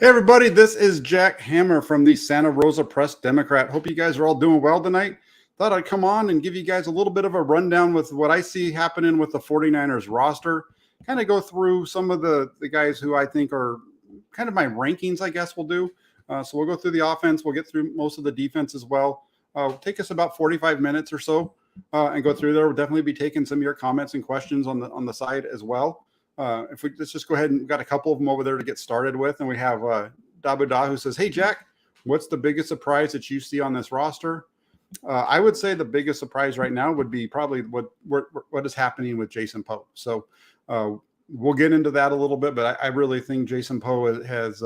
everybody, this is Jack Hammer from the Santa Rosa Press Democrat. Hope you guys are all doing well tonight. Thought I'd come on and give you guys a little bit of a rundown with what I see happening with the 49ers roster. Kind of go through some of the guys who I think are kind of my rankings, I guess we'll do. So we'll go through the offense. We'll get through most of the defense as well. It'll take us about 45 minutes or so and go through there. We'll definitely be taking some of your comments and questions on the side as well. Let's just go ahead and we've got a couple of them over there to get started with. And we have Dabu Da who says, "Hey, Jack, what's the biggest surprise that you see on this roster?" I would say the biggest surprise right now would be probably what is happening with Jason Poe. So we'll get into that a little bit, but I really think Jason Poe has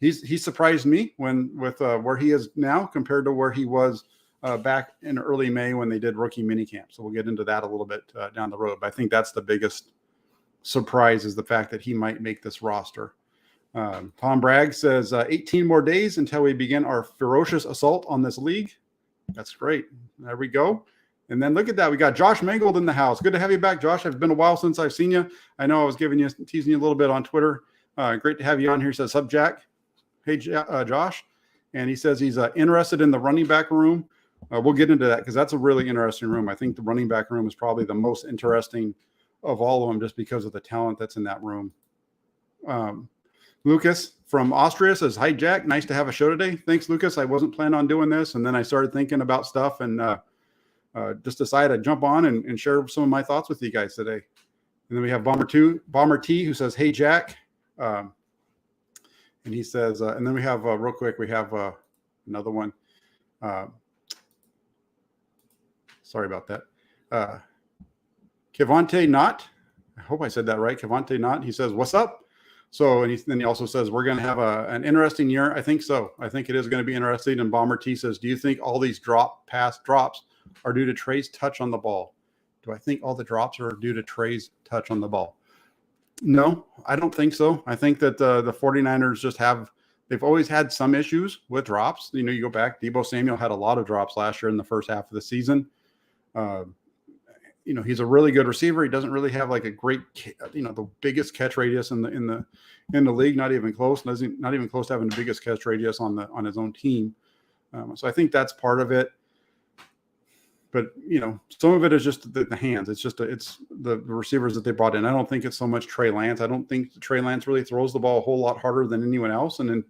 he's surprised me with where he is now compared to where he was back in early May when they did rookie minicamp. So we'll get into that a little bit down the road. But I think that's the biggest surprise is the fact that he might make this roster. Tom Bragg says 18 more days until we begin our ferocious assault on this league. That's great. There we go. And then look at that. We got Josh Mangold in the house. Good to have you back, Josh. It's been a while since I've seen you. I know I was teasing you a little bit on Twitter. Great to have you on here. He says, "Sup, Jack?" Hey, Josh. And he says he's interested in the running back room. We'll get into that because that's a really interesting room. I think the running back room is probably the most interesting of all of them just because of the talent that's in that room. Lucas from Austria says, "Hi, Jack. Nice to have a show today." Thanks, Lucas. I wasn't planning on doing this, and then I started thinking about stuff and just decided I'd jump on and share some of my thoughts with you guys today. And then we have Bomber T, who says, "Hey, Jack." And he says, and then we have real quick, we have another one. Sorry about that. Kevonte Knott. I hope I said that right. Kevonte Knott. He says, "What's up?" So, and then he also says, "We're going to have an interesting year." I think so. I think it is going to be interesting. And Bomber T says, "Do you think all these pass drops are due to Trey's touch on the ball?" Do I think all the drops are due to Trey's touch on the ball? No, I don't think so. I think that the 49ers they've always had some issues with drops. You know, you go back, Deebo Samuel had a lot of drops last year in the first half of the season. You know, he's a really good receiver. He doesn't really have like a great, the biggest catch radius in the league. Not even close. Not even close to having the biggest catch radius on his own team. So I think that's part of it. But some of it is just the hands. It's the receivers that they brought in. I don't think it's so much Trey Lance. I don't think Trey Lance really throws the ball a whole lot harder than anyone else. And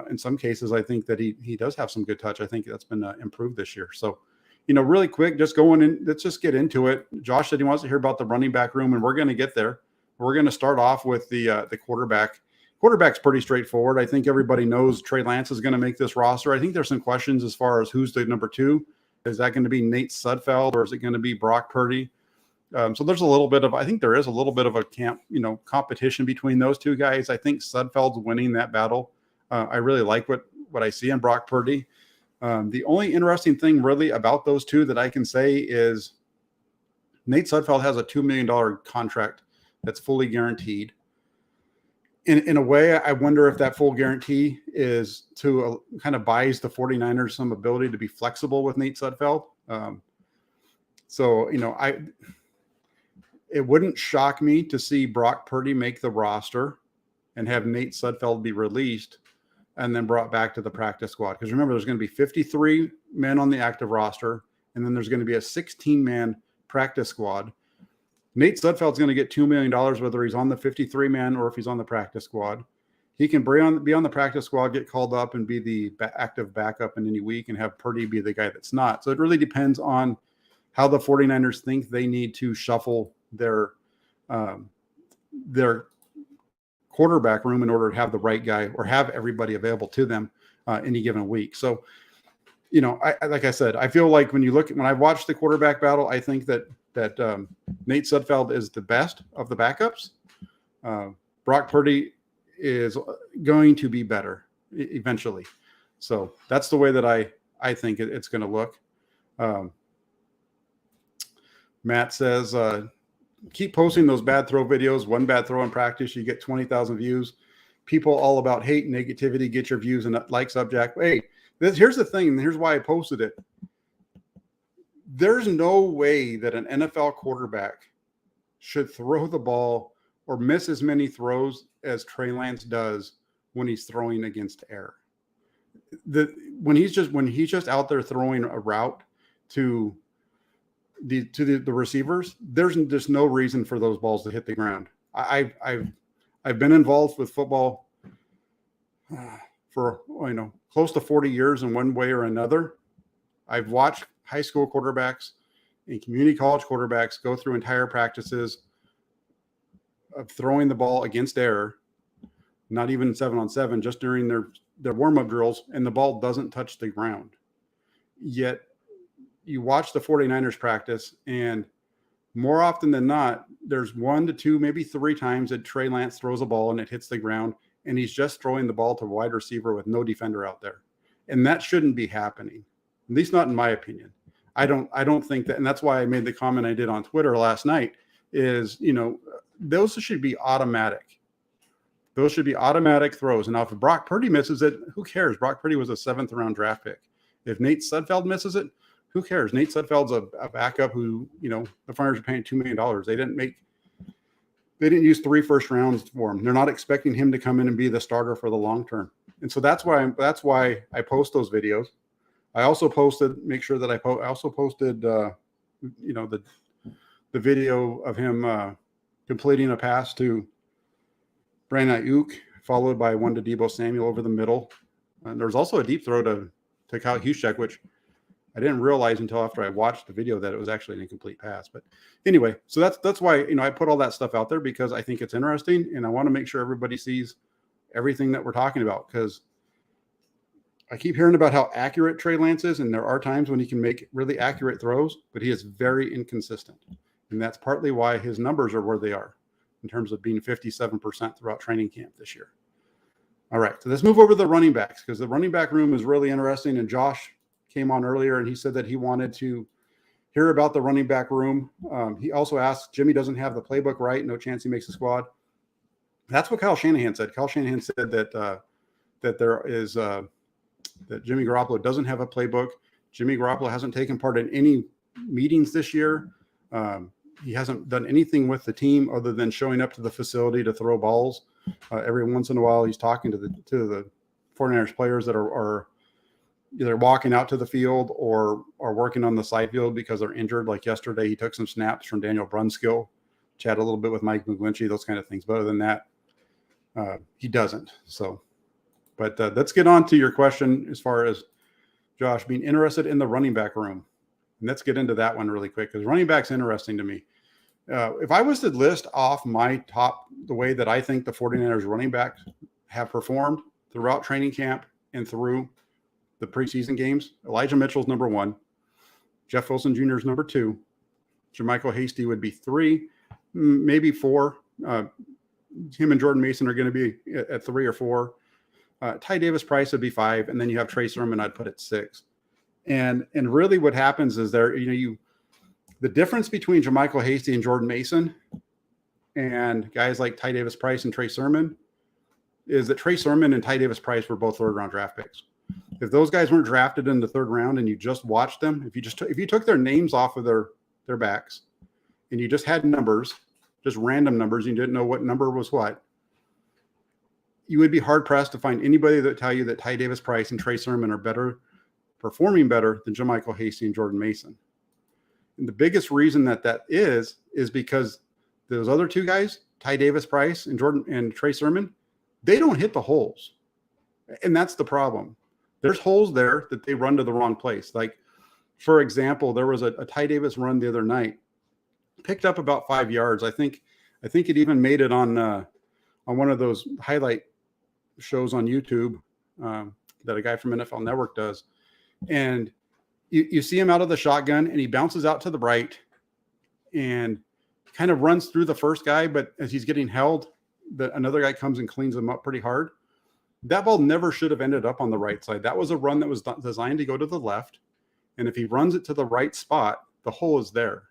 in some cases, I think that he does have some good touch. I think that's been improved this year. So. Really quick, just going in, let's just get into it. Josh said he wants to hear about the running back room, and we're going to get there. We're going to start off with the quarterback. Quarterback's pretty straightforward. I think everybody knows Trey Lance is going to make this roster. I think there's some questions as far as who's the number 2. Is that going to be Nate Sudfeld or is it going to be Brock Purdy? So there's a little bit of, I think there is a little bit of a competition between those two guys. I think Sudfeld's winning that battle. I really like what I see in Brock Purdy. The only interesting thing really about those two that I can say is Nate Sudfeld has a $2 million contract that's fully guaranteed. In a way, I wonder if that full guarantee is to kind of buys the 49ers some ability to be flexible with Nate Sudfeld. It wouldn't shock me to see Brock Purdy make the roster and have Nate Sudfeld be released and then brought back to the practice squad. Because remember, there's going to be 53 men on the active roster, and then there's going to be a 16-man practice squad. Nate Sudfeld's going to get $2 million, whether he's on the 53-man or if he's on the practice squad. He can be on the practice squad, get called up, and be the active backup in any week, and have Purdy be the guy that's not. So it really depends on how the 49ers think they need to shuffle their quarterback room in order to have the right guy or have everybody available to them any given week. So, like I said, I feel like when I watched the quarterback battle, I think that Nate Sudfeld is the best of the backups. Brock Purdy is going to be better eventually. So that's the way that I think it's going to look. Matt says, keep posting those bad throw videos. One bad throw in practice, you get 20,000 views. People all about hate and negativity. Get your views and likes up, Jack. Hey, here's the thing, and here's why I posted it. There's no way that an NFL quarterback should throw the ball or miss as many throws as Trey Lance does when he's throwing against air. When he's just out there throwing a route to the receivers, there's just no reason for those balls to hit the ground. I've been involved with football for close to 40 years in one way or another. I've watched high school quarterbacks and community college quarterbacks go through entire practices of throwing the ball against air, not even 7-on-7, just during their warm-up drills, and the ball doesn't touch the ground. Yet you watch the 49ers practice, and more often than not, there's 1 to 2, maybe 3 times that Trey Lance throws a ball and it hits the ground, and he's just throwing the ball to a wide receiver with no defender out there. And that shouldn't be happening, at least not in my opinion. I don't think that, and that's why I made the comment I did on Twitter last night, is, those should be automatic. Those should be automatic throws. And now if Brock Purdy misses it, who cares? Brock Purdy was a 7th round draft pick. If Nate Sudfeld misses it, who cares? Nate Sudfeld's a backup who, the Friars are paying $2 million. They didn't use 3 first rounds for him. They're not expecting him to come in and be the starter for the long term. And so that's why I post those videos. I also posted, I also posted, the video of him completing a pass to Brandon Ayuk, followed by one to Deebo Samuel over the middle. And there was also a deep throw to Kyle Juszczyk, which I didn't realize until after I watched the video that it was actually an incomplete pass. But anyway, so that's why, I put all that stuff out there, because I think it's interesting, and I want to make sure everybody sees everything that we're talking about, because I keep hearing about how accurate Trey Lance is, and there are times when he can make really accurate throws, but he is very inconsistent. And that's partly why his numbers are where they are in terms of being 57% throughout training camp this year. All right, so let's move over to the running backs, because the running back room is really interesting. And Josh came on earlier, and he said that he wanted to hear about the running back room. He also asked, Jimmy doesn't have the playbook right. No chance he makes the squad. That's what Kyle Shanahan said. Kyle Shanahan said that that Jimmy Garoppolo doesn't have a playbook. Jimmy Garoppolo hasn't taken part in any meetings this year. He hasn't done anything with the team other than showing up to the facility to throw balls. Every once in a while, he's talking to the 49ers players that are either walking out to the field or are working on the side field because they're injured. Like yesterday, he took some snaps from Daniel Brunskill, chatted a little bit with Mike McGlinchey, those kind of things. But other than that, he doesn't. So, but let's get on to your question as far as Josh being interested in the running back room. And let's get into that one really quick, because running back's interesting to me. If I was to list off my top, the way that I think the 49ers running backs have performed throughout training camp and through the preseason games, Elijah Mitchell's number 1. Jeff Wilson Jr. is number 2. Jermichael Hasty would be 3, maybe 4. Him and Jordan Mason are going to be at 3 or 4. Ty Davis Price would be 5. And then you have Trey Sermon, I'd put at 6. And really what happens is the difference between Jermichael Hasty and Jordan Mason and guys like Ty Davis Price and Trey Sermon is that Trey Sermon and Ty Davis Price were both 3rd round draft picks. If those guys weren't drafted in the 3rd round and you just watched them, if you took their names off of their backs and you just had numbers, just random numbers, and you didn't know what number was what, you would be hard pressed to find anybody that would tell you that Ty Davis Price and Trey Sermon are performing better than Jermichael Hasty and Jordan Mason. And the biggest reason that is because those other 2 guys, Ty Davis Price and Trey Sermon, they don't hit the holes. And that's the problem. There's holes there that they run to the wrong place. Like, for example, there was a Ty Davis run the other night, picked up about 5 yards. I think it even made it on one of those highlight shows on YouTube that a guy from NFL Network does. And you see him out of the shotgun, and he bounces out to the right and kind of runs through the first guy. But as he's getting held, another guy comes and cleans him up pretty hard. That ball never should have ended up on the right side. That was a run that was designed to go to the left. And if he runs it to the right spot, the hole is there.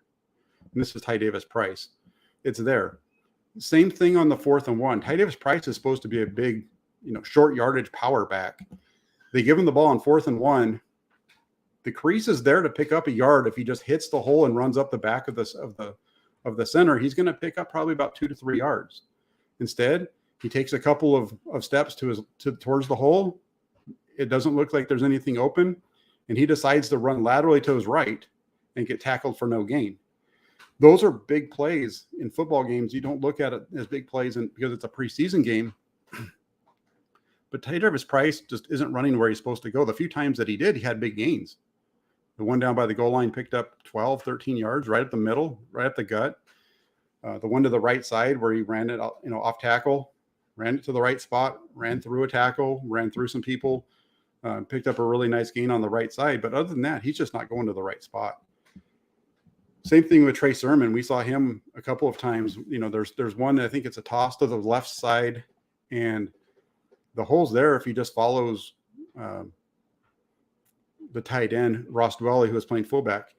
And this is Ty Davis Price. It's there. Same thing on the 4th and 1. Ty Davis Price is supposed to be a big, short yardage power back. They give him the ball on 4th and 1. The crease is there to pick up a yard. If he just hits the hole and runs up the back of the center, he's going to pick up probably about 2 to 3 yards. Instead, He takes a couple of steps towards the hole. It doesn't look like there's anything open, and he decides to run laterally to his right and get tackled for no gain. Those are big plays in football games. You don't look at it as big plays because it's a preseason game. But Davis Price just isn't running where he's supposed to go. The few times that he did, he had big gains. The one down by the goal line picked up 12, 13 yards right at the middle, right at the gut. The one to the right side where he ran it, off tackle, ran it to the right spot, ran through a tackle, ran through some people, picked up a really nice gain on the right side. But other than that, he's just not going to the right spot. Same thing with Trey Sermon. We saw him a couple of times. There's one, I think it's a toss to the left side, and the hole's there if he just follows the tight end, Ross Dwelly, who was playing fullback.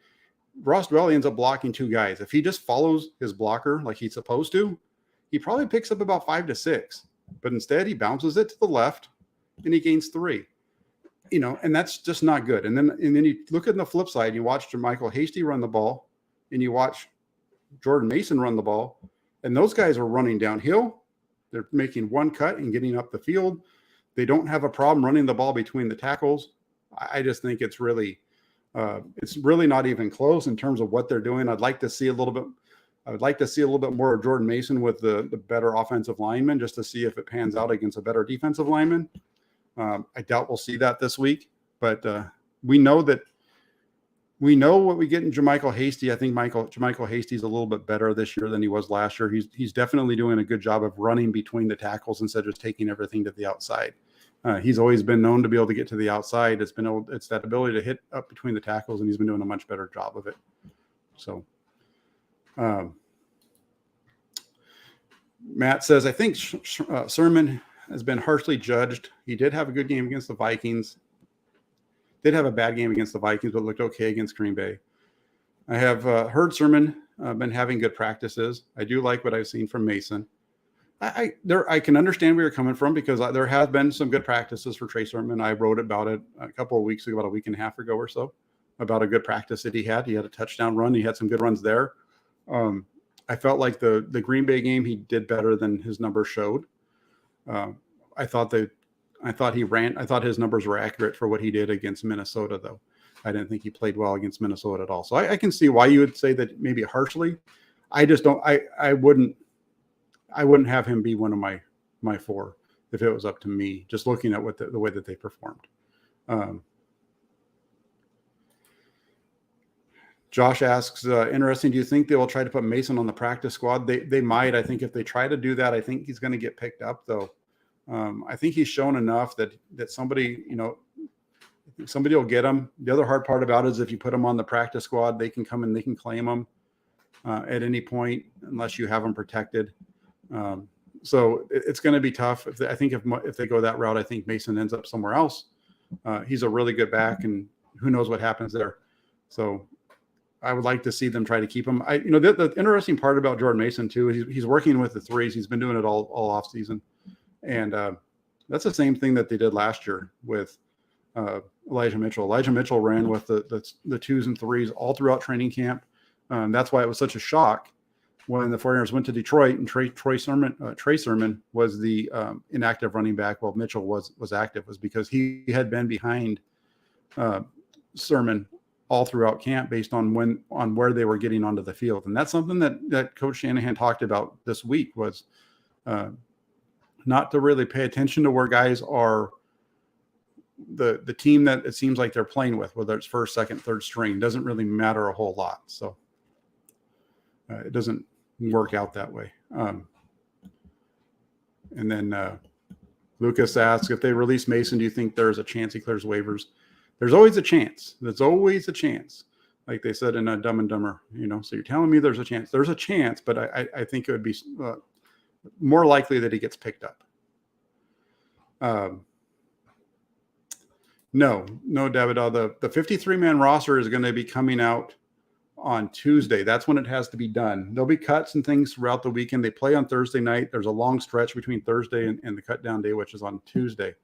Ross Dwelly ends up blocking two guys. If he just follows his blocker like he's supposed to, he probably picks up about 5 to 6. But instead, he bounces it to the left, and he gains 3. And that's just not good. And then you look at the flip side, you watch Jermichael Hasty run the ball, and you watch Jordan Mason run the ball, and those guys are running downhill. They're making one cut and getting up the field. They don't have a problem running the ball between the tackles. I just think it's really not even close in terms of what they're doing. I would like to see a little bit more of Jordan Mason with the better offensive lineman, just to see if it pans out against a better defensive lineman. I doubt we'll see that this week, but we know what we get in Jermichael Hasty. I think Jermichael Hasty is a little bit better this year than he was last year. He's definitely doing a good job of running between the tackles instead of just taking everything to the outside. He's always been known to be able to get to the outside. It's that ability to hit up between the tackles, and he's been doing a much better job of it. So, Matt says, I think Sermon has been harshly judged. He did have a good game against the Vikings. Did have a bad game against the Vikings, but looked okay against Green Bay. I have heard Sermon been having good practices. I do like what I've seen from Mason. I can understand where you're coming from, because there have been some good practices for Trey Sermon. I wrote about it a couple of weeks ago, about a week and a half ago or so, about a good practice that he had. He had a touchdown run. He had some good runs there. I felt like the Green Bay game, he did better than his numbers showed. I thought his numbers were accurate for what he did against Minnesota, though. I didn't think he played well against Minnesota at all. So I can see why you would say that maybe harshly. I just don't. I wouldn't have him be one of my 4 if it was up to me, just looking at the way that they performed. Josh asks, interesting, do you think they will try to put Mason on the practice squad? They might. I think if they try to do that, I think he's going to get picked up, though. I think he's shown enough that somebody will get him. The other hard part about it is if you put him on the practice squad, they can come and they can claim him at any point unless you have him protected. So it's going to be tough. If they go that route, I think Mason ends up somewhere else. He's a really good back, and who knows what happens there. So I would like to see them try to keep him. The interesting part about Jordan Mason too is he's working with the threes. He's been doing it all off season, and that's the same thing that they did last year with Elijah Mitchell. Elijah Mitchell ran with the 2s and 3s all throughout training camp. That's why it was such a shock when the 49ers went to Detroit and Trey Sermon was the inactive running back while Mitchell was active, was because he had been behind Sermon all throughout camp based on where they were getting onto the field. And that's something that Coach Shanahan talked about this week, was not to really pay attention to where guys are the team that it seems like they're playing with, whether it's first, second, third string, doesn't really matter a whole lot. So it doesn't work out that way. And then Lucas asks, if they release Mason, do you think there's a chance he clears waivers? There's always a chance. There's always a chance. Like they said in Dumb and Dumber, so you're telling me there's a chance. There's a chance, but I think it would be more likely that he gets picked up. No, David. The 53-man roster is going to be coming out on Tuesday. That's when it has to be done. There'll be cuts and things throughout the weekend. They play on Thursday night. There's a long stretch between Thursday and the cut down day, which is on Tuesday.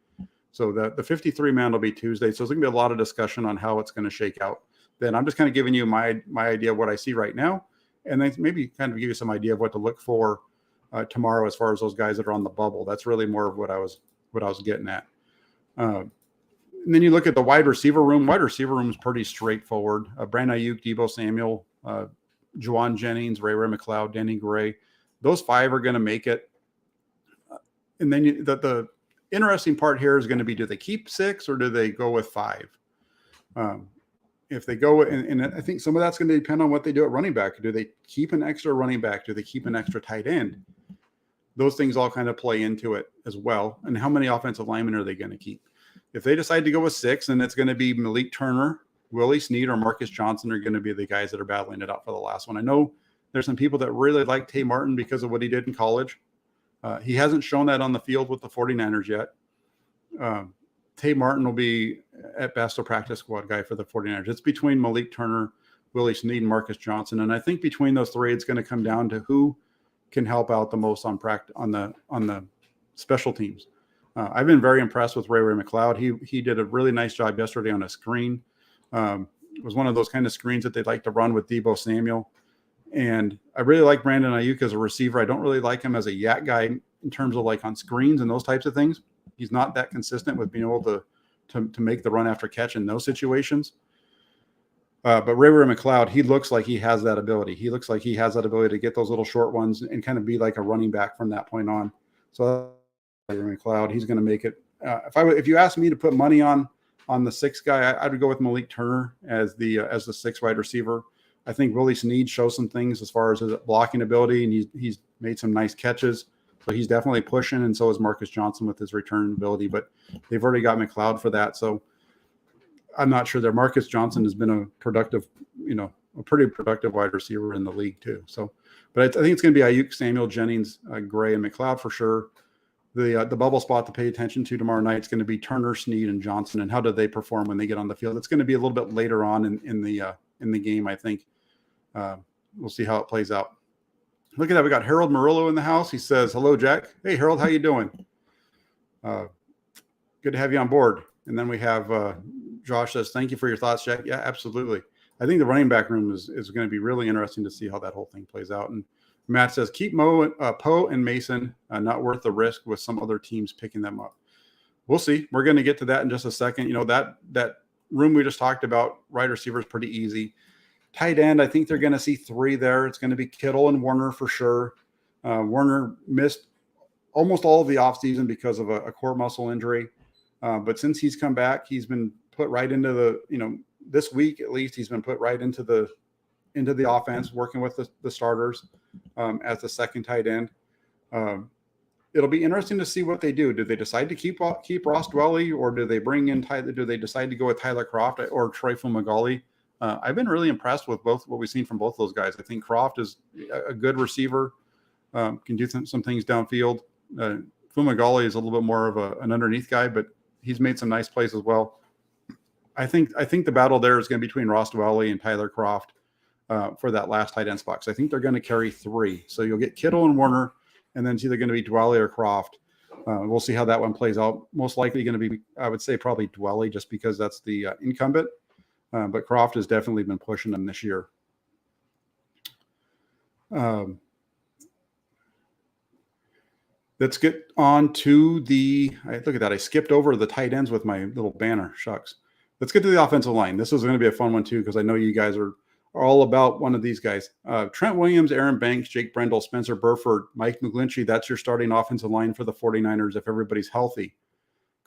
So the 53-man will be Tuesday. So there's going to be a lot of discussion on how it's going to shake out. Then I'm just kind of giving you my idea of what I see right now, and then maybe kind of give you some idea of what to look for tomorrow as far as those guys that are on the bubble. That's really more of what I was getting at. And then you look at the wide receiver room. Wide receiver room is pretty straightforward. Brandon Ayuk, Deebo Samuel, Juwan Jennings, Ray McLeod, Danny Gray. Those 5 are going to make it. And then the interesting part here is going to be, do they keep 6 or do they go with 5? If they go, and I think some of that's going to depend on what they do at running back. Do they keep an extra running back? Do they keep an extra tight end? Those things all kind of play into it as well. And how many offensive linemen are they going to keep? If they decide to go with 6, then it's going to be Malik Turner, Willie Snead, or Marcus Johnson are going to be the guys that are battling it out for the last one. I know there's some people that really like Tay Martin because of what he did in college. He hasn't shown that on the field with the 49ers yet. Tay Martin will be, at best, a practice squad guy for the 49ers. It's between Malik Turner, Willie Snead, and Marcus Johnson. And I think between those 3, it's going to come down to who can help out the most on the special teams. I've been very impressed with Ray McLeod. He did a really nice job yesterday on a screen. It was one of those kind of screens that they'd like to run with Deebo Samuel. And I really like Brandon Ayuk as a receiver. I don't really like him as a yak guy in terms of like on screens and those types of things. He's not that consistent with being able to make the run after catch in those situations. But Ray McLeod, he looks like he has that ability. He looks like he has that ability to get those little short ones and kind of be like a running back from that point on. So Ray McLeod, he's going to make it. If you asked me to put money on the 6th guy, I would go with Malik Turner as the 6th wide receiver. I think Willie Snead shows some things as far as his blocking ability, and he's made some nice catches. So he's definitely pushing, and so is Marcus Johnson with his return ability. But they've already got McLeod for that, so I'm not sure that Marcus Johnson has been a pretty productive wide receiver in the league too. So, but I think it's going to be Ayuk, Samuel, Jennings, Gray, and McLeod for sure. The bubble spot to pay attention to tomorrow night is going to be Turner, Snead, and Johnson, and how do they perform when they get on the field? It's going to be a little bit later on in the game, I think. We'll see how it plays out. Look at that. We got Harold Murillo in the house. He says, hello, Jack. Hey, Harold, how you doing? Good to have you on board. And then we have Josh says, thank you for your thoughts, Jack. Yeah, absolutely. I think the running back room is going to be really interesting to see how that whole thing plays out. And Matt says, keep Poe and Mason, not worth the risk with some other teams picking them up. We'll see. We're going to get to that in just a second. You know, that room we just talked about, wide receiver, is pretty easy. Tight end, I think they're going to see 3 there. It's going to be Kittle and Warner for sure. Warner missed almost all of the offseason because of a core muscle injury. But since he's come back, he's been put right into this week at least, he's been put right into the offense, working with the starters as the second tight end. It'll be interesting to see what they do. Do they decide to keep Ross Dwelley, or do they bring in Tyler? Do they decide to go with Tyler Kroft or Troy Fumagalli? I've been really impressed with both what we've seen from both those guys. I think Kroft is a good receiver, can do some things downfield. Fumagalli is a little bit more of an underneath guy, but he's made some nice plays as well. I think the battle there is going to be between Ross Dwelley and Tyler Kroft for that last tight end spot. So I think they're going to carry 3. So you'll get Kittle and Warner, and then it's either going to be Dwelley or Kroft. We'll see how that one plays out. Most likely going to be, I would say, probably Dwelley, just because that's the incumbent. But Kroft has definitely been pushing them this year. Let's get on to look at that. I skipped over the tight ends with my little banner. Shucks. Let's get to the offensive line. This is going to be a fun one too, because I know you guys are all about one of these guys. Trent Williams, Aaron Banks, Jake Brendel, Spencer Burford, Mike McGlinchey. That's your starting offensive line for the 49ers if everybody's healthy.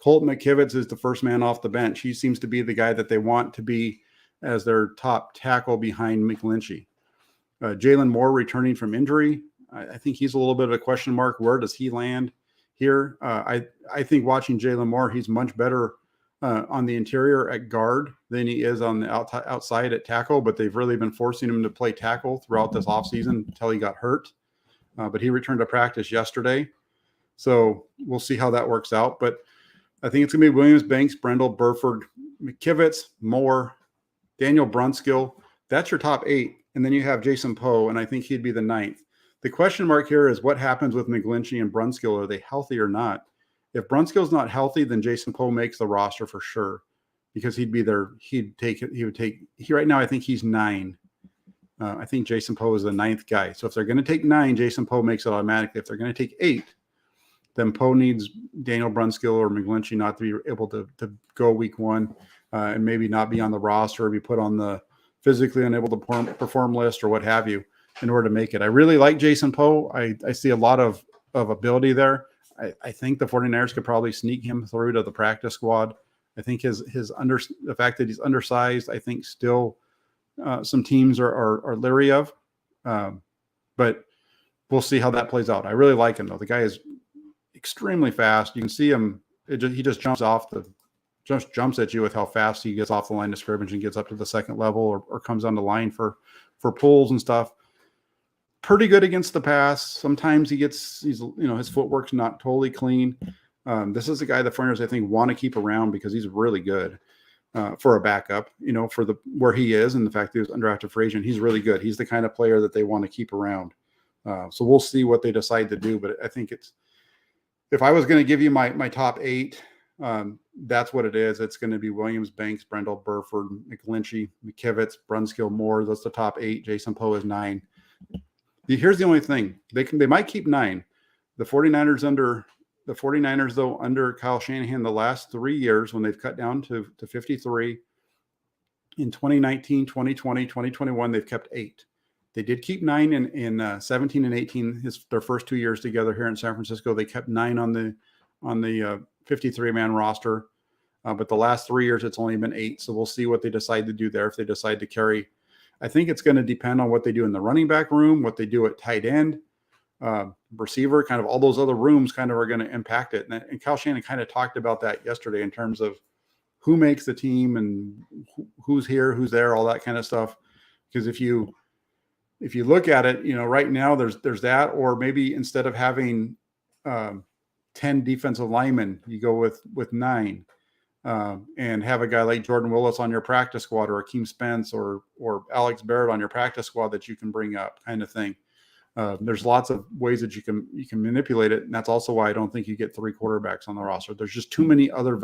Colt McKivitz is the first man off the bench. He seems to be the guy that they want to be as their top tackle behind McGlinchey. Jalen Moore returning from injury. I think he's a little bit of a question mark. Where does he land here? I think watching Jalen Moore, he's much better on the interior at guard than he is on the outside at tackle, but they've really been forcing him to play tackle throughout this offseason until he got hurt. But he returned to practice yesterday. So we'll see how that works out. But I think it's going to be Williams, Banks, Brendel, Burford, McKivitz, Moore, Daniel Brunskill. That's your top 8. And then you have Jason Poe, and I think he'd be the 9th. The question mark here is what happens with McGlinchey and Brunskill. Are they healthy or not? If Brunskill's not healthy, then Jason Poe makes the roster for sure, because he'd be there. He'd take it. He would take. Right now, I think he's 9. I think Jason Poe is the 9th guy. So if they're going to take 9, Jason Poe makes it automatically. If they're going to take 8, then Poe needs Daniel Brunskill or McGlinchey not to be able to go week 1 and maybe not be on the roster or be put on the physically unable to perform list or what have you in order to make it. I really like Jason Poe. I see a lot of ability there. I think the 49ers could probably sneak him through to the practice squad. I think the fact that he's undersized, I think still some teams are leery of. But we'll see how that plays out. I really like him, though. The guy is extremely fast. You can see him. He just jumps at you with how fast he gets off the line of scrimmage and gets up to the second level or comes on the line for pulls and stuff. Pretty good against the pass. Sometimes his footwork's not totally clean. This is a guy the 49ers, I think, want to keep around because he's really good for a backup, for where he is and the fact that he was undrafted free agent. He's really good. He's the kind of player that they want to keep around. So we'll see what they decide to do. But I think if I was going to give you my top 8, that's what it is. It's going to be Williams, Banks, Brendel, Burford, McGlinchey, McKivitz, Brunskill, Moore. That's the top 8. Jason Poe is 9. Here's the only thing. They might keep 9. The 49ers under Kyle Shanahan the last 3 years when they've cut down to 53. In 2019, 2020, 2021, they've kept 8. They did keep 9 in 17 and 18, their first 2 years together here in San Francisco. They kept 9 on the 53-man roster. But the last 3 years, it's only been 8. So we'll see what they decide to do there. If they decide to carry, I think it's going to depend on what they do in the running back room, what they do at tight end, receiver, kind of all those other rooms kind of are going to impact it. And Kyle Shanahan kind of talked about that yesterday in terms of who makes the team and who's here, who's there, all that kind of stuff. Because if you look at it, right now there's that, or maybe instead of having 10 defensive linemen, you go with 9. And have a guy like Jordan Willis on your practice squad, or Akeem Spence or Alex Barrett on your practice squad that you can bring up, kind of thing. There's lots of ways that you can manipulate it, and that's also why I don't think you get 3 quarterbacks on the roster. There's just too many other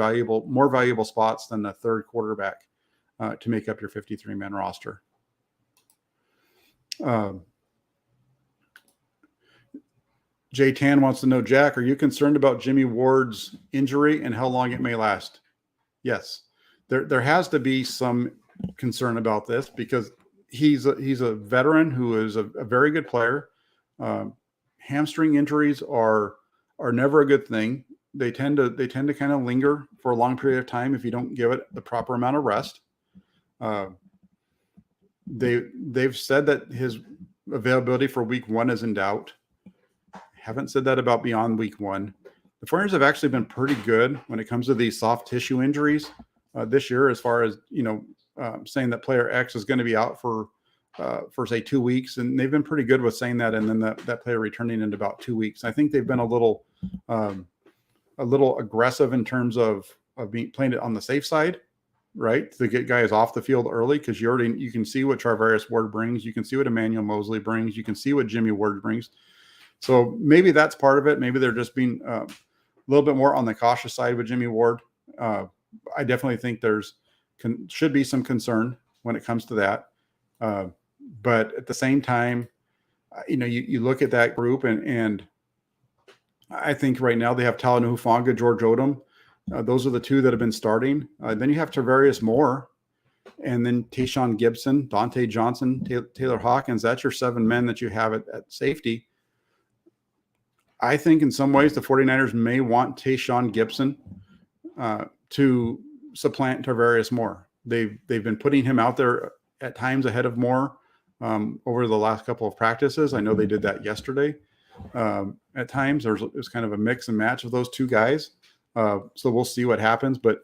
more valuable spots than the 3rd quarterback to make up your 53-man roster. Jay Tan wants to know, Jack, are you concerned about Jimmy Ward's injury and how long it may last? Yes, there has to be some concern about this because he's a veteran who is a very good player. Hamstring injuries are never a good thing. They tend to kind of linger for a long period of time if you don't give it the proper amount of rest. They've said that his availability for week 1 is in doubt. Haven't said that about beyond week 1. The 49ers have actually been pretty good when it comes to these soft tissue injuries this year, as far as saying that player X is going to be out for say 2 weeks, and they've been pretty good with saying that, and then that player returning in about 2 weeks. I think they've been a little aggressive in terms of being playing it on the safe side, right? To get guys off the field early, because you can see what Charvarius Ward brings, you can see what Emmanuel Mosley brings, you can see what Jimmy Ward brings. So maybe that's part of it. Maybe they're just being a little bit more on the cautious side with Jimmy Ward. I definitely think should be some concern when it comes to that. But at the same time, you look at that group and I think right now they have Talanoa Hufanga, George Odom. Those are the 2 that have been starting. Then you have Travarius Moore, and then Tayshaun Gibson, Dante Johnson, Taylor Hawkins. That's your 7 men that you have at safety. I think in some ways the 49ers may want Tayshaun Gibson to supplant Tarvarius Moore. They've been putting him out there at times ahead of Moore over the last couple of practices. I know they did that yesterday. At times it was kind of a mix and match of those 2 guys. So we'll see what happens. But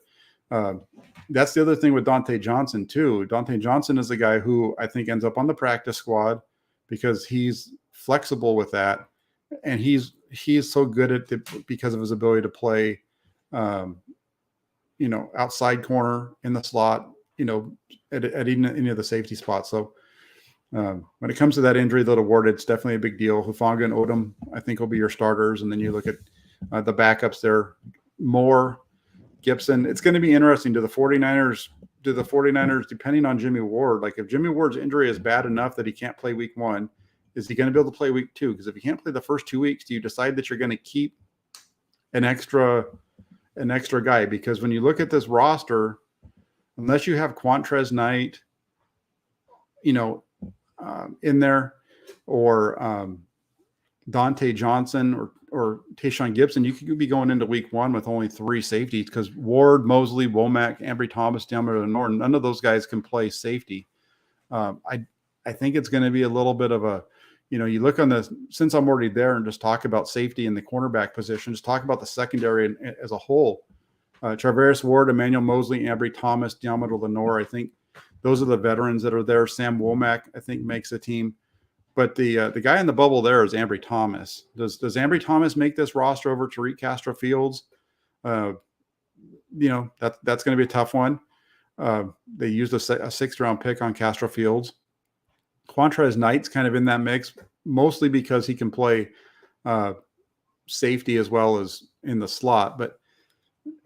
that's the other thing with Dante Johnson too. Dante Johnson is the guy who I think ends up on the practice squad because he's flexible with that. And he's so good at it because of his ability to play, outside corner, in the slot, at even any of the safety spots. So when it comes to that injury that awarded, it's definitely a big deal. Hufanga and Odom, I think, will be your starters. And then you look at the backups there, Moore, Gibson. It's going to be interesting. Do the 49ers do the 49ers, depending on Jimmy Ward, like if Jimmy Ward's injury is bad enough that he can't play week 1, is he going to be able to play week 2? Because if he can't play the first 2 weeks, do you decide that you're going to keep an extra guy? Because when you look at this roster, unless you have Quantrez Knight, in there, or Dante Johnson or Tayshaun Gibson, you could be going into week 1 with only 3 safeties, because Ward, Mosley, Womack, Ambry Thomas, Deommodore Lenoir, none of those guys can play safety. I think it's going to be a little bit of a, you look on this, since I'm already there, and just talk about safety in the cornerback position, just talk about the secondary as a whole. Charvarius Ward, Emmanuel Mosley, Ambry Thomas, Deommodore Lenoir, I think those are the veterans that are there. Sam Womack, I think, makes a team. But the guy in the bubble there is Ambry Thomas. Does Ambry Thomas make this roster over Tariq Castro Fields? That's going to be a tough one. They used a 6th-round pick on Castro Fields. Quantrez Knight's kind of in that mix, mostly because he can play safety as well as in the slot. But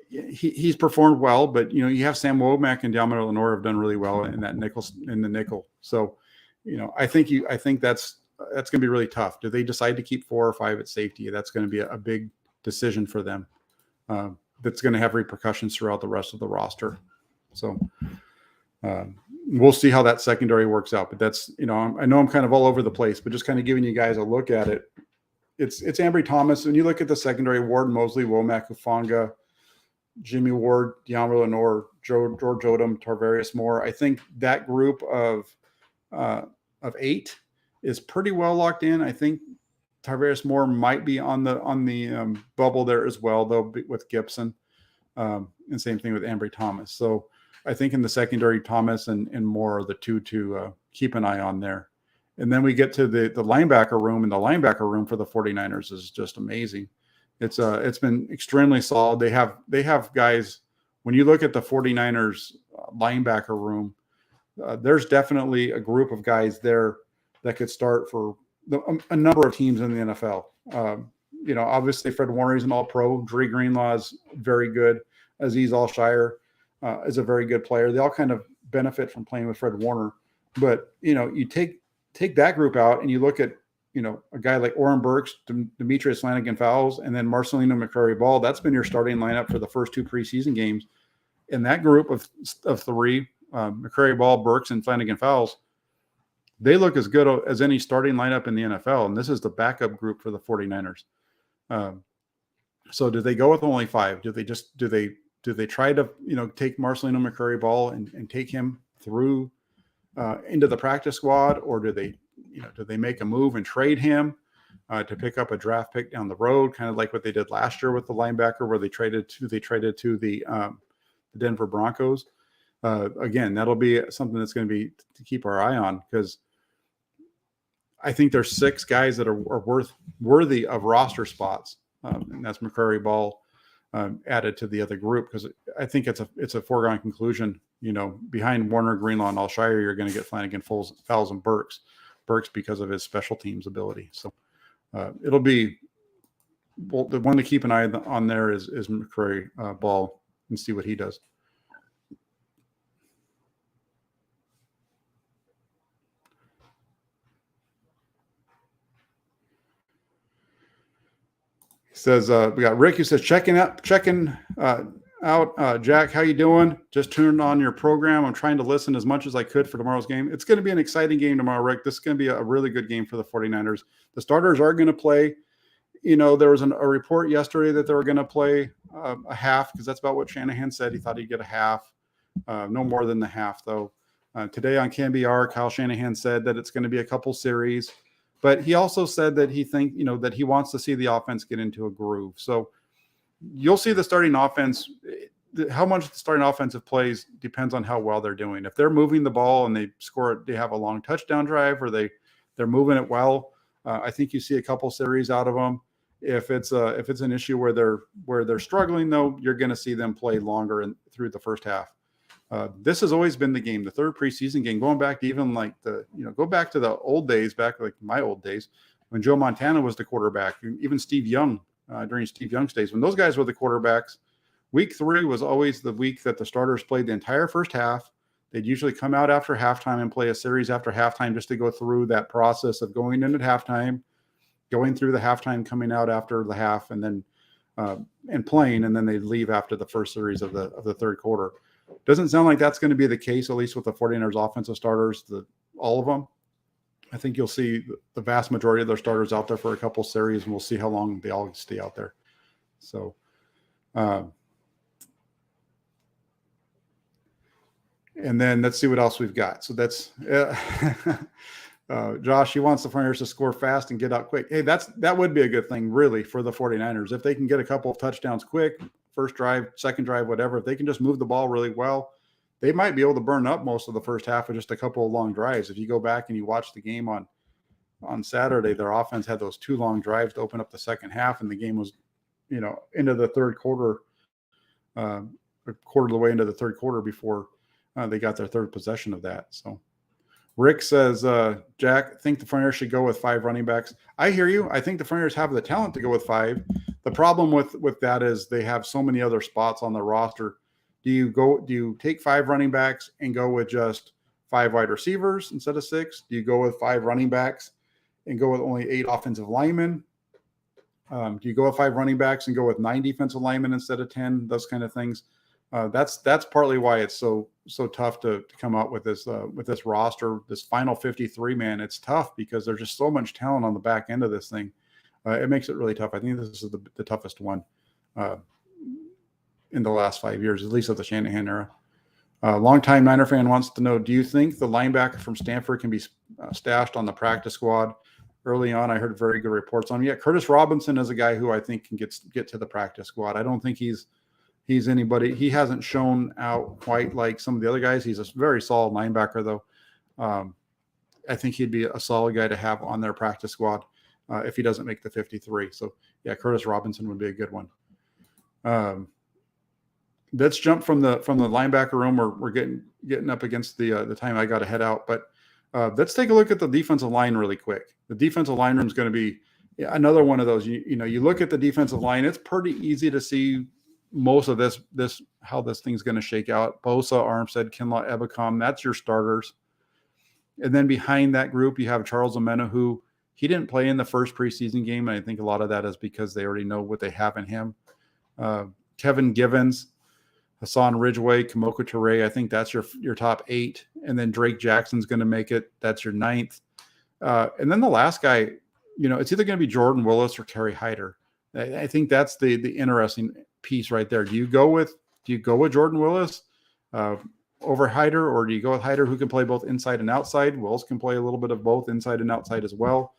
he's performed well. But you have Sam Womack and Deommodore Lenoir have done really well in the nickel. So I think that's going to be really tough. Do they decide to keep 4 or 5 at safety? That's going to be a big decision for them. That's going to have repercussions throughout the rest of the roster. So we'll see how that secondary works out. But that's, I know I'm kind of all over the place, but just kind of giving you guys a look at it. It's Ambry Thomas. When you look at the secondary, Ward, Mosley, Womack, Hufanga, Jimmy Ward, Deommodore Lenoir, George Odom, Tarvarius Moore. I think that group of 8 is pretty well locked in. I think Tarvarius Moore might be on the bubble there as well, though, with Gibson, and same thing with Ambry Thomas. So I think in the secondary, Thomas and Moore are the 2 to keep an eye on there. And then we get to the linebacker room, and the linebacker room for the 49ers is just amazing. It's been extremely solid. They have guys. When you look at the 49ers linebacker room, there's definitely a group of guys there that could start for a number of teams in the NFL. Obviously Fred Warner is an all-pro. Dre Greenlaw is very good. Azeez Al-Shire is a very good player. They all kind of benefit from playing with Fred Warner. But, you take that group out and you look at, a guy like Oren Burks, Demetrius Flanagan-Fowles, and then Marcelino McCrary-Ball. That's been your starting lineup for the first 2 preseason games. And that group of 3, McCrary-Ball, Burks, and Flanagan-Fowles, they look as good as any starting lineup in the NFL. And this is the backup group for the 49ers. So do they go with only 5? Do they try to, take Marcelino McCrary-Ball and take him through into the practice squad, or do they make a move and trade him to pick up a draft pick down the road, kind of like what they did last year with the linebacker, where they traded to the Denver Broncos. Again, that'll be something that's going to be to keep our eye on, because I think there's 6 guys that are worthy of roster spots, and that's McCrary-Ball added to the other group, because I think it's a foregone conclusion. Behind Warner, Greenlaw, and Al-Shire, you're going to get Flanagan, Fowles, and Burks because of his special teams ability. So it'll be the one to keep an eye on there is McCrary-Ball, and see what he does. He says, we got Rick who says, checking out, Jack, how you doing? Just turned on your program. I'm trying to listen as much as I could for tomorrow's game. It's going to be an exciting game tomorrow, Rick. This is going to be a really good game for the 49ers. The starters are going to play. There was a report yesterday that they were going to play a half, because that's about what Shanahan said. He thought he'd get a half, no more than the half, though. Today on KBR, Kyle Shanahan said that it's going to be a couple series, but he also said that that he wants to see the offense get into a groove. So you'll see the starting offense. How much the starting offensive plays depends on how well they're doing. If they're moving the ball and they have a long touchdown drive, or they're moving it well, I think you see a couple series out of them. If it's an issue where they're struggling, though, you're going to see them play longer and through the first half. This has always been the game, the third preseason game, going back to even go back to the old days, back like my old days when Joe Montana was the quarterback, even Steve Young during Steve Young's days, when those guys were the quarterbacks. Week 3 was always the week that the starters played the entire first half. They'd usually come out after halftime and play a series after halftime just to go through that process of going in at halftime, going through the halftime, coming out after the half, and then and playing, and then they leave after the first series of the third quarter. Doesn't sound like that's going to be the case, at least with the 49ers offensive starters, all of them. I think you'll see the vast majority of their starters out there for a couple series, and we'll see how long they all stay out there. So, and then let's see what else we've got. So that's Josh, he wants the 49ers to score fast and get out quick. Hey, that would be a good thing, really, for the 49ers. If they can get a couple of touchdowns quick, first drive, second drive, whatever, if they can just move the ball really well, they might be able to burn up most of the first half with just a couple of long drives. If you go back and you watch the game on Saturday, their offense had those 2 long drives to open up the second half, and the game was, into the third quarter, a quarter of the way into the third quarter before they got their third possession of that. So Rick says, Jack, think the 49ers should go with 5 running backs. I hear you. I think the 49ers have the talent to go with 5. The problem with that is they have so many other spots on the roster. Do you take 5 running backs and go with just 5 wide receivers instead of 6? Do you go with 5 running backs and go with only 8 offensive linemen? Do you go with 5 running backs and go with 9 defensive linemen instead of 10? Those kind of things. That's partly why it's so tough to come up with this roster, this final 53 man. It's tough because there's just so much talent on the back end of this thing. It makes it really tough. I think this is the toughest one in the last 5 years, at least of the Shanahan era. Longtime Niner fan wants to know, do you think the linebacker from Stanford can be stashed on the practice squad? Early on, I heard very good reports on him. Yeah, Curtis Robinson is a guy who I think can get to the practice squad. I don't think he's anybody. He hasn't shown out quite like some of the other guys. He's a very solid linebacker, though. I think he'd be a solid guy to have on their practice squad if he doesn't make the 53. So, yeah, Curtis Robinson would be a good one. Let's jump from the linebacker room. We're getting up against the time I got to head out. But let's take a look at the defensive line really quick. The defensive line room is going to be another one of those. You look at the defensive line. It's pretty easy to see most of this how this thing's going to shake out. Bosa, Armstead, Kinlaw, Ebicom, that's your starters. And then behind that group, you have Charles Omena, who he didn't play in the first preseason game, and I think a lot of that is because they already know what they have in him. Kevin Givens, Hassan Ridgeway, Kamoka Toure, I think that's your top 8. And then Drake Jackson's going to make it. That's your 9th. And then the last guy, it's either going to be Jordan Willis or Kerry Hyder. I think that's the interesting piece right there. Do you go with Jordan Willis over Hyder, or do you go with Hyder, who can play both inside and outside? Willis can play a little bit of both inside and outside as well.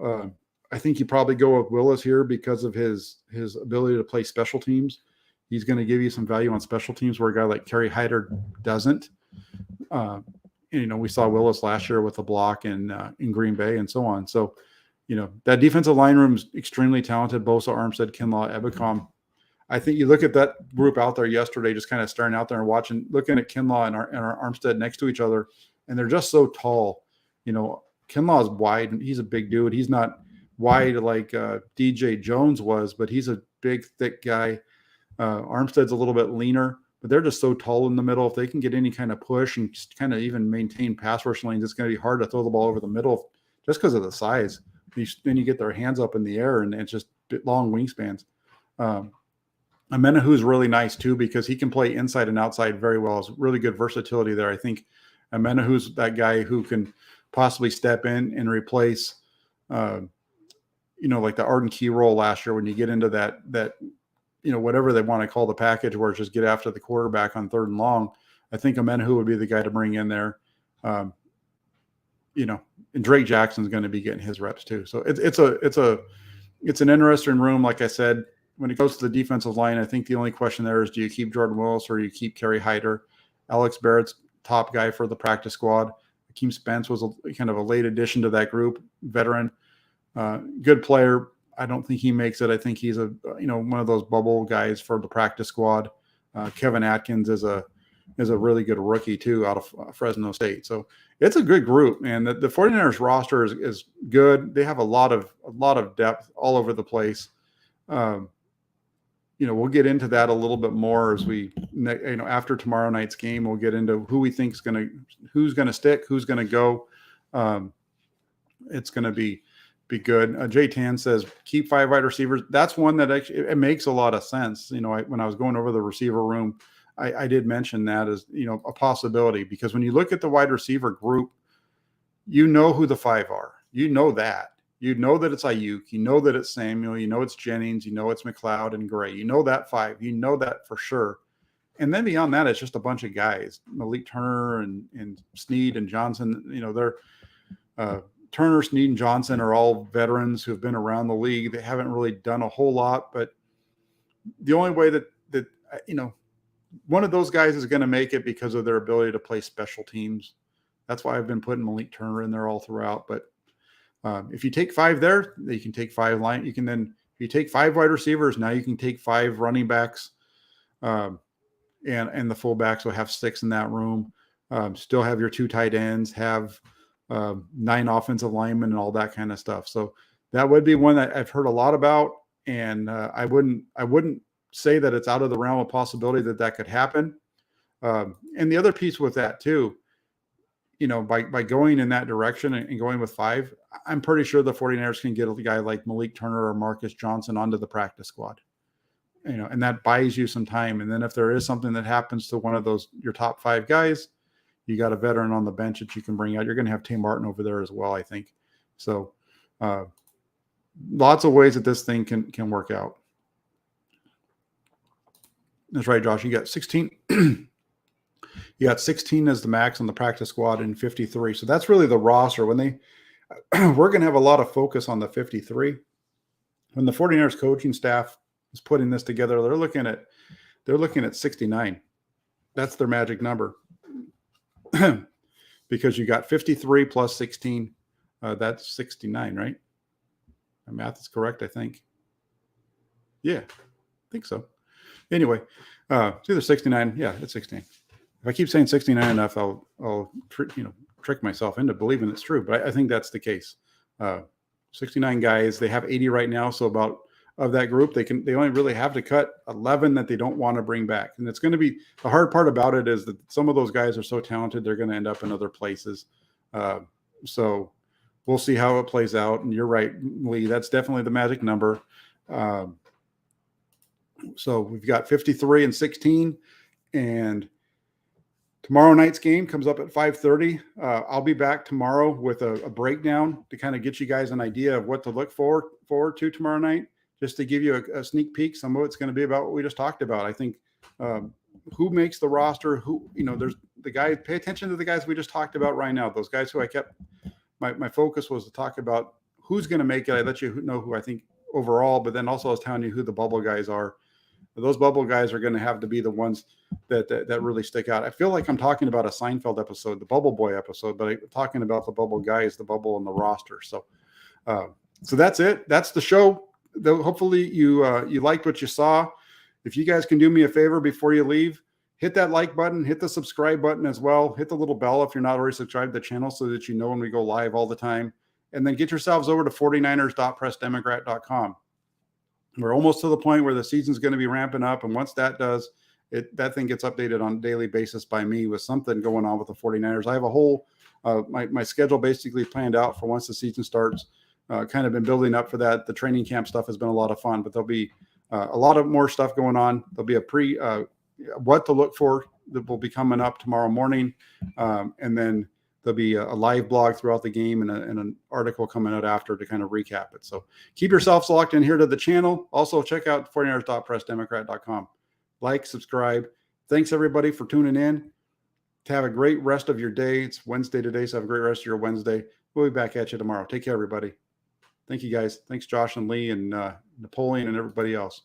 I think you probably go with Willis here because of his ability to play special teams. He's going to give you some value on special teams where a guy like Kerry Hyder doesn't. We saw Willis last year with the block in Green Bay and so on. So, that defensive line room is extremely talented. Bosa, Armstead, Kinlaw, Ebicom. I think you look at that group out there yesterday, just kind of staring out there and looking at Kinlaw and our Armstead next to each other, and they're just so tall. Kinlaw is wide, and he's a big dude. He's not wide like DJ Jones was, but he's a big, thick guy. Armstead's a little bit leaner, but they're just so tall in the middle. If they can get any kind of push and just kind of even maintain pass rush lanes, it's going to be hard to throw the ball over the middle just because of the size. Then you get their hands up in the air, and it's just long wingspans. Amenahu's really nice too because he can play inside and outside very well. It's really good versatility there. I think Amenahu's that guy who can possibly step in and replace, like the Arden Key role last year when you get into that whatever they want to call the package where it's just get after the quarterback on 3rd and long. I think Amenahu would be the guy to bring in there. And Drake Jackson's going to be getting his reps too. So it's an interesting room. Like I said, when it goes to the defensive line, I think the only question there is, do you keep Jordan Willis or do you keep Kerry Hyder? Alex Barrett's top guy for the practice squad. Akeem Spence was kind of a late addition to that group, veteran, good player. I don't think he makes it. I think he's one of those bubble guys for the practice squad. Kevin Atkins is a really good rookie too out of Fresno State. So it's a good group, man. The 49ers roster is good. They have a lot of depth all over the place. we'll get into that a little bit more as we, after tomorrow night's game, we'll get into who we think who's going to stick, who's going to go. It's going to be good. Jay Tan says, keep 5 wide receivers. That's one that actually, it makes a lot of sense. When I was going over the receiver room, I did mention that as, a possibility, because when you look at the wide receiver group, who the 5 are. That. That it's Ayuk. That it's Samuel. It's Jennings. It's McLeod and Gray. That 5. That for sure. And then beyond that, it's just a bunch of guys. Malik Turner and Snead and Johnson. They're Turner, Snead, and Johnson are all veterans who have been around the league. They haven't really done a whole lot, but the only way that one of those guys is going to make it because of their ability to play special teams. That's why I've been putting Malik Turner in there all throughout. But if you take 5 there, you can take 5 line. You can then, if you take 5 wide receivers, now you can take 5 running backs, and the fullbacks will have 6 in that room. Still have your 2 tight ends, have 9 offensive linemen and all that kind of stuff. So that would be one that I've heard a lot about, and I wouldn't say that it's out of the realm of possibility that could happen. And the other piece with that too, by going in that direction and going with 5, I'm pretty sure the 49ers can get a guy like Malik Turner or Marcus Johnson onto the practice squad, and that buys you some time. And then if there is something that happens to one of those, your top 5 guys, you got a veteran on the bench that you can bring out. You're going to have Tay Martin over there as well, I think. So lots of ways that this thing can work out. That's right, Josh. You got 16. You got 16 as the max on the practice squad and 53. So that's really the roster. When we're going to have a lot of focus on the 53. When the 49ers coaching staff is putting this together, they're looking at 69. That's their magic number. Because you got 53 plus 16. That's 69, right? My math is correct, I think. Yeah, I think so. Anyway, it's either 69. Yeah, it's 16. If I keep saying 69 enough, I'll trick myself into believing it's true. But I think that's the case. 69 guys. They have 80 right now. So about of that group, they only really have to cut 11 that they don't want to bring back. And it's going to be the hard part about it is that some of those guys are so talented, they're going to end up in other places. So we'll see how it plays out. And you're right, Lee, that's definitely the magic number. So we've got 53 and 16, and tomorrow night's game comes up at 5:30. I'll be back tomorrow with a breakdown to kind of get you guys an idea of what to look forward to tomorrow night, just to give you a sneak peek. Some of it's going to be about what we just talked about. I think who makes the roster, there's the guy, pay attention to the guys we just talked about right now. Those guys who I kept, my focus was to talk about who's going to make it. I let you know who I think overall, but then also I was telling you who the bubble guys are. Those bubble guys are going to have to be the ones that really stick out. I feel like I'm talking about a Seinfeld episode, the Bubble Boy episode, but I'm talking about the bubble guys, the bubble in the roster. So that's it. That's the show. Hopefully you liked what you saw. If you guys can do me a favor before you leave, hit that like button, hit the subscribe button as well. Hit the little bell if you're not already subscribed to the channel so that you know when we go live all the time. And then get yourselves over to 49ers.pressdemocrat.com. We're almost to the point where the season's going to be ramping up. And once that does, that thing gets updated on a daily basis by me with something going on with the 49ers. I have a whole, my schedule basically planned out for once the season starts. Kind of been building up for that. The training camp stuff has been a lot of fun, but there'll be a lot of more stuff going on. There'll be what to look for that will be coming up tomorrow morning. And then there'll be a live blog throughout the game and an article coming out after to kind of recap it. So keep yourselves locked in here to the channel. Also check out 49ers.pressdemocrat.com. Like, subscribe. Thanks everybody for tuning in. To have a great rest of your day. It's Wednesday today, so have a great rest of your Wednesday. We'll be back at you tomorrow. Take care, everybody. Thank you guys. Thanks, Josh and Lee and Napoleon and everybody else.